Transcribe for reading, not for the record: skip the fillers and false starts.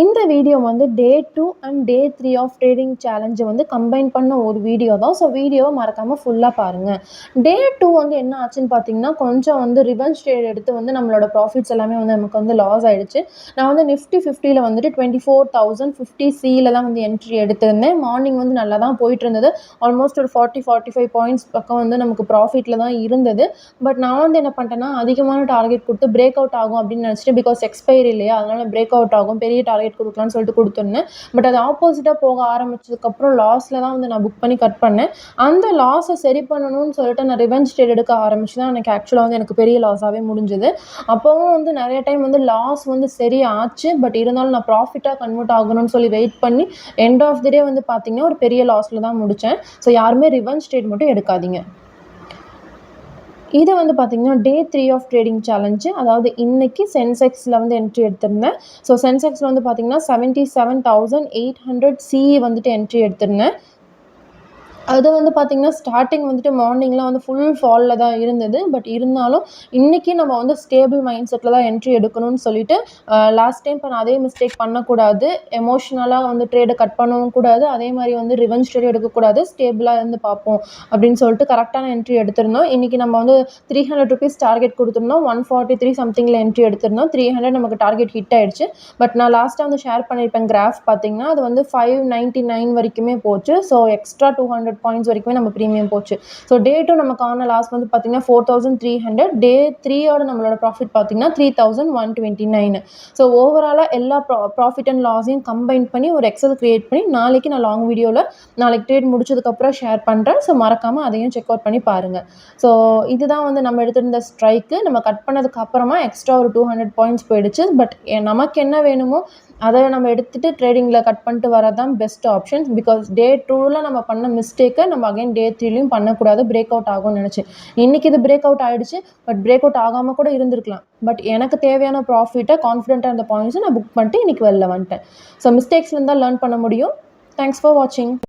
இந்த வீடியோ வந்து டே 2 and day 3 of trading சேலஞ்சை வந்து கம்பைன் பண்ண ஒரு வீடியோ தான். ஸோ வீடியோவை மறக்காமல் ஃபுல்லாக பாருங்கள். டே 2 வந்து என்ன ஆச்சுன்னு பார்த்தீங்கன்னா, கொஞ்சம் வந்து ரிவர்ஸ் ட்ரேட் எடுத்து வந்து நம்மளோட ப்ராஃபிட்ஸ் எல்லாமே வந்து நமக்கு வந்து லாஸ் ஆகிடுச்சு. நான் வந்து நிஃப்டி 50ல் வந்துட்டு 24,050 சியில் தான் வந்து என்ட்ரி எடுத்திருந்தேன். மார்னிங் வந்து நல்லா தான் போயிட்டு இருந்தது. ஆல்மோஸ்ட் ஒரு 45 பாயிண்ட்ஸ் பக்கம் வந்து நமக்கு ப்ராஃபிட்டில் தான் இருந்தது. பட் நான் வந்து என்ன பண்ணிட்டேன்னா, அதிகமான டார்கெட் கொடுத்து பிரேக் அவுட் ஆகும் அப்படின்னு நினச்சிட்டு, பிகாஸ் எக்ஸ்பைரி இல்லையா, அதனால் பிரேக் அவுட் ஆகும், பெரிய டார்கெட் கொடுக்கலாம்னு சொல்லிட்டு கொடுத்துருந்தேன். பட் அது ஆப்போசிட்டாக போக ஆரம்பிச்சதுக்கப்புறம் லாஸில் தான் வந்து நான் புக் பண்ணி கட் பண்ணேன். அந்த லாஸை சரி பண்ணணும்னு சொல்லிட்டு நான் ரிவெஞ்ச் ட்ரேட் எடுக்க ஆரம்பிச்சு தான் எனக்கு ஆக்சுவலாக வந்து எனக்கு பெரிய லாஸாகவே முடிஞ்சுது. அப்போவும் வந்து நிறைய டைம் வந்து லாஸ் வந்து சரி ஆச்சு. பட் இருந்தாலும் நான் ப்ராஃபிட்டாக கன்வெர்ட் ஆகணும்னு சொல்லி வெயிட் பண்ணி எண்ட் ஆஃப் தி டே வந்து பார்த்தீங்கன்னா ஒரு பெரிய லாஸில் தான் முடித்தேன். ஸோ யாருமே ரிவெஞ்ச் ட்ரேட் மட்டும் எடுக்காதீங்க. இது வந்து பார்த்தீங்கன்னா டே 3 ஆஃப் ட்ரேடிங் சேலஞ்சு. அதாவது இன்னைக்கு சென்செக்ஸில் வந்து என்ட்ரி எடுத்திருந்தேன். ஸோ சென்செக்ஸில் வந்து பார்த்தீங்கன்னா 77,800 சிஇ வந்துட்டு என்ட்ரி எடுத்திருந்தேன். அது வந்து பார்த்திங்கன்னா ஸ்டார்டிங் வந்துட்டு மார்னிங்லாம் வந்து ஃபுல் ஃபாலில் தான் இருந்தது. பட் இருந்தாலும் இன்றைக்கி நம்ம வந்து ஸ்டேபிள் மைண்ட் செட்டில் தான் என்ட்ரி எடுக்கணும்னு சொல்லிட்டு லாஸ்ட் டைம் நான் அதே மிஸ்டேக் பண்ணக்கூடாது. எமோஷ்னலாக வந்து ட்ரேடை கட் பண்ணவும் கூடாது. அதே மாதிரி வந்து ரிவெஞ்ச் ட்ரேட் எடுக்கக்கூடாது. ஸ்டேபிளாக இருந்து பார்ப்போம் அப்படின்னு சொல்லிட்டு கரெக்டான என்ட்ரி எடுத்திருந்தோம். இன்றைக்கி நம்ம வந்து ₹300 டார்கெட் கொடுத்துருந்தோம். 143 சம்திங்கில் என்ட்ரி எடுத்திருந்தோம். 300 நமக்கு டார்கெட் ஹிட் ஆகிடுச்சு. பட் நான் லாஸ்ட்டாக வந்து ஷேர் பண்ணியிருப்பேன் கிராஃப் பார்த்திங்கன்னா, அது வந்து 599 வரைக்குமே போச்சு. ஸோ எக்ஸ்ட்ரா 200 பாயிண்ட்ஸ் வரைக்குமே நம்ம ப்ரீமியம் போச்சு. ஸோ டே 2 நமக்கான லாஸ் வந்து பார்த்தீங்கன்னா 4,300. டே 3யோட நம்மளோட ப்ராஃபிட் பார்த்தீங்கன்னா 3,129. ஸோ ஓவராலாக எல்லா ப்ராஃபிட் அண்ட் லாஸையும் கம்பைன் பண்ணி ஒரு எக்ஸல் கிரியேட் பண்ணி நாளைக்கு நான் லாங் வீடியோவில் நாளைக்கு ட்ரேட் முடிச்சதுக்கப்புறம் ஷேர் பண்ணுறேன். ஸோ மறக்காமல் அதையும் செக் அவுட் பண்ணி பாருங்கள். ஸோ இதுதான் வந்து நம்ம எடுத்திருந்த ஸ்ட்ரைக்கு. நம்ம கட் பண்ணதுக்கு அப்புறமா எக்ஸ்ட்ரா ஒரு 200 பாயிண்ட்ஸ் போயிடுச்சு. பட் நமக்கு என்ன வேணுமோ அதை நம்ம எடுத்துகிட்டு ட்ரேடிங்கில் கட் பண்ணிட்டு வரது தான் பெஸ்ட் ஆப்ஷன். பிகாஸ் டே 2ல் நம்ம பண்ண மிஸ்டேக்கை நம்ம அகைன் டே 3லையும் பண்ணக்கூடாது. பிரேக் அவுட் ஆகும்னு நினச்சி இன்றைக்கி இது பிரேக் அவுட் ஆகிடுச்சு. பட் பிரேக் அவுட் ஆகாமல் கூட இருந்திருக்கலாம். பட் எனக்கு தேவையான ப்ராஃபிட்டை கான்ஃபிடென்ட்டாக அந்த பாயிண்ட்ஸை நான் புக் பண்ணிட்டு இன்றைக்கி வெளில வந்துட்டேன். ஸோ மிஸ்டேக்ஸ்லேருந்து தான் லேர்ன் பண்ண முடியும். தேங்க்ஸ் ஃபார் வாட்சிங்.